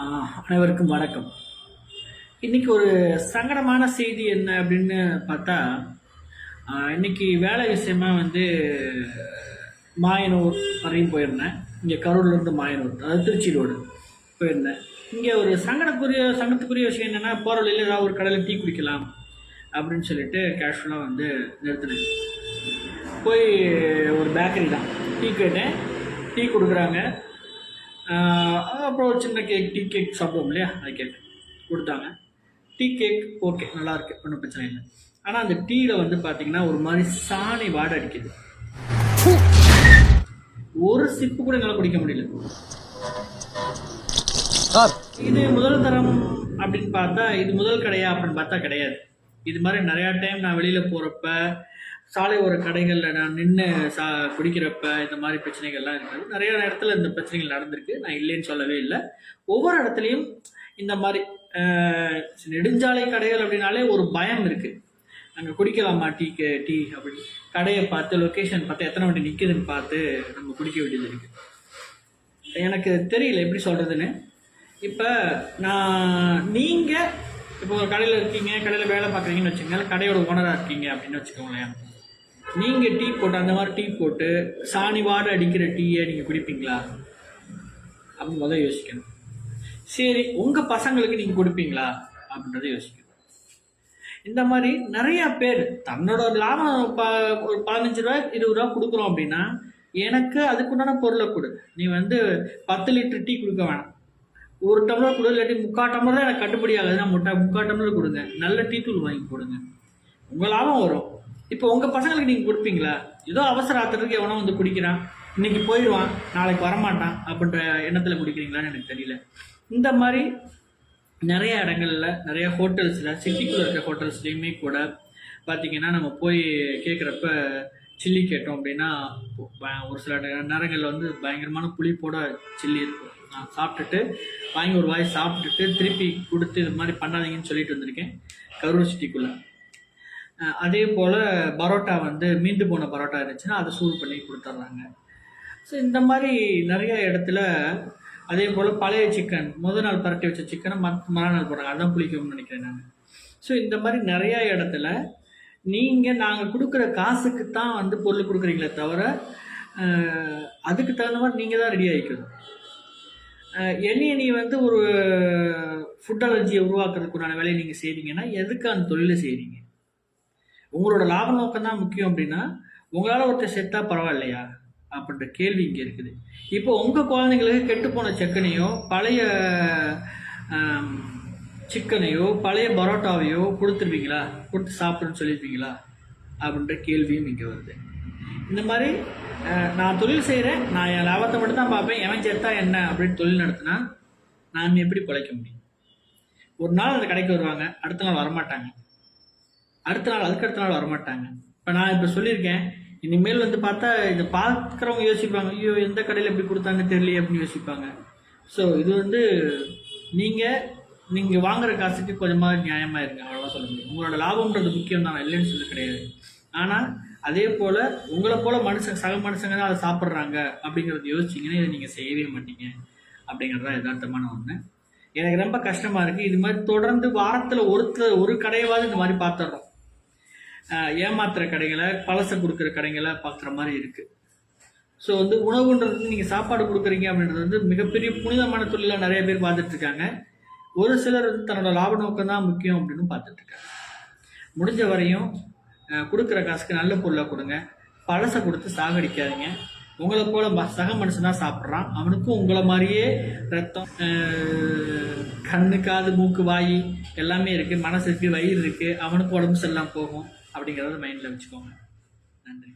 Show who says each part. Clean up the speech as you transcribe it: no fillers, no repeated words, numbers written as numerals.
Speaker 1: அனைவருக்கும் வணக்கம். இன்னைக்கு ஒரு சங்கடமான செய்தி என்ன அப்படின்னு பார்த்தா, இன்னைக்கு வேலை விஷயமா மாயனூர் வரையும் போயிருந்தேன். இங்கே கரூர்லேருந்து மாயனூர், அதாவது திருச்சி ரோடு போயிருந்தேன். இங்கே ஒரு சங்கடத்துக்குரிய விஷயம் என்னென்னா, போகிற வழியில் ஏதாவது ஒரு கடையில் டீ குடிக்கலாம் அப்படின்னு சொல்லிட்டு கேஷுவலாக நிறுத்தினேன். போய் ஒரு பேக்கரி தான் டீ கேட்டேன். டீ கொடுக்குறாங்க. அப்புறம் ஒரு சின்ன டீ கேக் சாப்பிடுவோம் இல்லையா, அது கேக் கொடுத்தாங்க. டீ கேக் ஓகே, நல்லாயிருக்கு, ஒன்றும் பிரச்சனை இல்லை. ஆனால் அந்த டீயில் பார்த்தீங்கன்னா ஒரு மாதிரி சாணி வாடை அடிக்குது. ஒரு சிப்பு கூட என்னால் குடிக்க முடியல. இது முதல் தரம் அப்படின்னு பார்த்தா, இது முதல் கடையா அப்படின்னு பார்த்தா கிடையாது. இது மாதிரி நிறையா டைம் நான் வெளியில் போகிறப்ப, சாலை ஒரு கடைகளில் நான் நின்று குடிக்கிறப்ப இந்த மாதிரி பிரச்சனைகள்லாம் இருக்காது. நிறைய இடத்துல இந்த பிரச்சனைகள் நடந்திருக்கு, நான் இல்லைன்னு சொல்லவே இல்லை. ஒவ்வொரு இடத்துலையும் இந்த மாதிரி நெடுஞ்சாலை கடைகள் அப்படின்னாலே ஒரு பயம் இருக்குது. அங்கே குடிக்கலாமா டீ அப்படின்னு கடையை பார்த்து, லொக்கேஷன் பார்த்து, எத்தனை வண்டி நிற்குதுன்னு பார்த்து நம்ம குடிக்க வேண்டியது இருக்குது. எனக்கு தெரியல எப்படி சொல்கிறதுன்னு. இப்போ நீங்கள் இப்போ ஒரு கடையில் இருக்கீங்க, கடையில் வேலை பார்க்குறீங்கன்னு வச்சுக்கோங்க, கடையோட ஓனராக இருக்கீங்க அப்படின்னு வச்சுக்கோங்களேன். நீங்கள் டீ போட்டு, அந்த மாதிரி டீ போட்டு சாணி வாடை அடிக்கிற டீயை நீங்கள் குடிப்பீங்களா அப்படின்னு முதல் யோசிக்கணும். சரி, உங்கள் பசங்களுக்கு நீங்கள் கொடுப்பீங்களா அப்படின்றத யோசிக்கணும். இந்த மாதிரி நிறையா பேர் தன்னோட லாபம் ஒரு 15 ரூபா 20 ரூபா கொடுக்குறோம் அப்படின்னா, எனக்கு அதுக்குண்டான பொருளை கொடு. நீ 10 லிட்டர் டீ கொடுக்க வேணாம், ஒரு டம்ளர் கொடு, இல்லாட்டி 3/4 டம்ளர் தான் எனக்கு கட்டுப்படி ஆகுதுன்னா 3/4 டம்ளர் கொடுங்க. நல்ல டீ தூள் வாங்கி கொடுங்க, உங்கள் லாபம் வரும். இப்போ உங்கள் பசங்களுக்கு நீங்கள் கொடுப்பீங்களா? ஏதோ அவசர ஆத்திரத்துக்கு எவனோ குடிக்கிறான், இன்னைக்கு போயிடுவான், நாளைக்கு வரமாட்டான் அப்படின்ற எண்ணத்தில் குடிக்கிறீங்களான்னு எனக்கு தெரியல. இந்த மாதிரி நிறைய இடங்கள்ல, நிறைய ஹோட்டல்ஸில், சிட்டிக்குள்ளே இருக்க ஹோட்டல்ஸ்லேயுமே கூட பார்த்திங்கன்னா, நம்ம போய் கேட்குறப்ப சில்லி கேட்டோம் அப்படின்னா, ஒரு சில நேரங்களில் பயங்கரமான புளிப்போட சில்லி இருக்கும். நான் சாப்பிட்டுட்டு வாங்கி ஒரு வாய் சாப்பிட்டுட்டு திருப்பி கொடுத்து இது மாதிரி பண்ணாதீங்கன்னு சொல்லிட்டு வந்திருக்கேன் கரூர் சிட்டிக்குள்ளே. அதே போல் பரோட்டா மீந்து போன பரோட்டா இருந்துச்சுன்னா அதை சூடு பண்ணி கொடுத்துட்றாங்க. ஸோ இந்த மாதிரி நிறையா இடத்துல அதே போல் பழைய சிக்கன், முதல் நாள் பரட்டி வச்ச சிக்கனை மறுநாள் போடுறாங்க, அதான் புளிக்கும்னு நினைக்கிறேன் நான். ஸோ இந்த மாதிரி நிறையா இடத்துல நாங்கள் கொடுக்குற காசுக்கு தான் பொருள் கொடுக்குறீங்களே தவிர, அதுக்கு தகுந்த மாதிரி நீங்கள் தான் ரெடி ஆகிக்கணும். நீ ஒரு ஃபுட் அலர்ஜியை உருவாக்குறதுக்குண்டான வேலையை நீங்கள் செய்கிறீங்கன்னா எதுக்கு அந்த தொழிலை செய்கிறீங்க? உங்களோட லாப நோக்கம் தான் முக்கியம் அப்படின்னா, உங்களால் ஒருத்தர் செத்தா பரவாயில்லையா அப்படின்ற கேள்வி இங்கே இருக்குது. இப்போ உங்கள் குழந்தைங்களுக்கு கெட்டுப்போன சிக்கனையோ, பழைய சிக்கனையோ, பழைய பரோட்டாவையோ கொடுத்துருவீங்களா, கொடுத்து சாப்பிடுன்னு சொல்லியிருப்பீங்களா அப்படின்ற கேள்வியும் இங்கே வருது. இந்த மாதிரி நான் தொழில் செய்கிறேன், நான் என் லாபத்தை மட்டும் தான் பார்ப்பேன், எவன் செத்தா என்ன அப்படின்னு தொழில் நடத்தினா நான் எப்படி பிழைக்க முடியும்? ஒரு நாள் அந்த கடைக்கு வருவாங்க, அடுத்த நாள் வரமாட்டாங்க, அதுக்கடுத்த நாள் வரமாட்டாங்க. இப்போ நான் இப்போ சொல்லியிருக்கேன், இனிமேல் பார்த்தா இதை பார்க்குறவங்க யோசிப்பாங்க, ஐயோ எந்த கடையில் எப்படி கொடுத்தாங்க தெரியலையே அப்படின்னு யோசிப்பாங்க. ஸோ இது நீங்கள் வாங்குற காசுக்கு கொஞ்சமாக நியாயமாக இருங்க, அவ்வளோதான் சொல்ல முடியும். உங்களோட லாபம்ன்றது முக்கியம் தான், இல்லைன்னு சொல்ல கிடையாது. ஆனால் அதே போல் உங்களை போல் சக மனுஷங்க தான் அதை சாப்பிட்றாங்க அப்படிங்கிறத யோசிச்சிங்கன்னா இதை நீங்கள் செய்யவே மாட்டீங்க அப்படிங்கிறது தான் யதார்த்தமான ஒன்று. எனக்கு ரொம்ப கஷ்டமாக இருக்குது. இது மாதிரி தொடர்ந்து வாரத்தில் ஒரு கடையாவது இந்த மாதிரி பார்த்துட்றோம். ஏமாத்துற கடைகளை, பழசை கொடுக்குற கடைகளை பார்க்குற மாதிரி இருக்குது. ஸோ உணவுன்றது நீங்கள் சாப்பாடு கொடுக்குறீங்க அப்படின்றது மிகப்பெரிய புனிதமான தொழிலாக நிறைய பேர் பார்த்துட்ருக்காங்க. ஒரு சிலர் தன்னோட லாப நோக்கம் தான் முக்கியம் அப்படின்னு பார்த்துட்ருக்காங்க. முடிஞ்ச வரையும் கொடுக்குற காசுக்கு நல்ல பொருளை கொடுங்க, பழசை கொடுத்து சாகடிக்காதீங்க. உங்களை போல சக மனுஷன் தான் சாப்பிட்றான், அவனுக்கும் உங்களை மாதிரியே ரத்தம், கண்ணு, காது, மூக்கு, வாய் எல்லாமே இருக்குது, மனசு இருக்குது, வயிறு இருக்குது, அவனுக்கும் உடம்பு சரியில்லாமல் போகும் அப்படிங்கிறத மைண்டில் வச்சுக்கோங்க. நன்றி.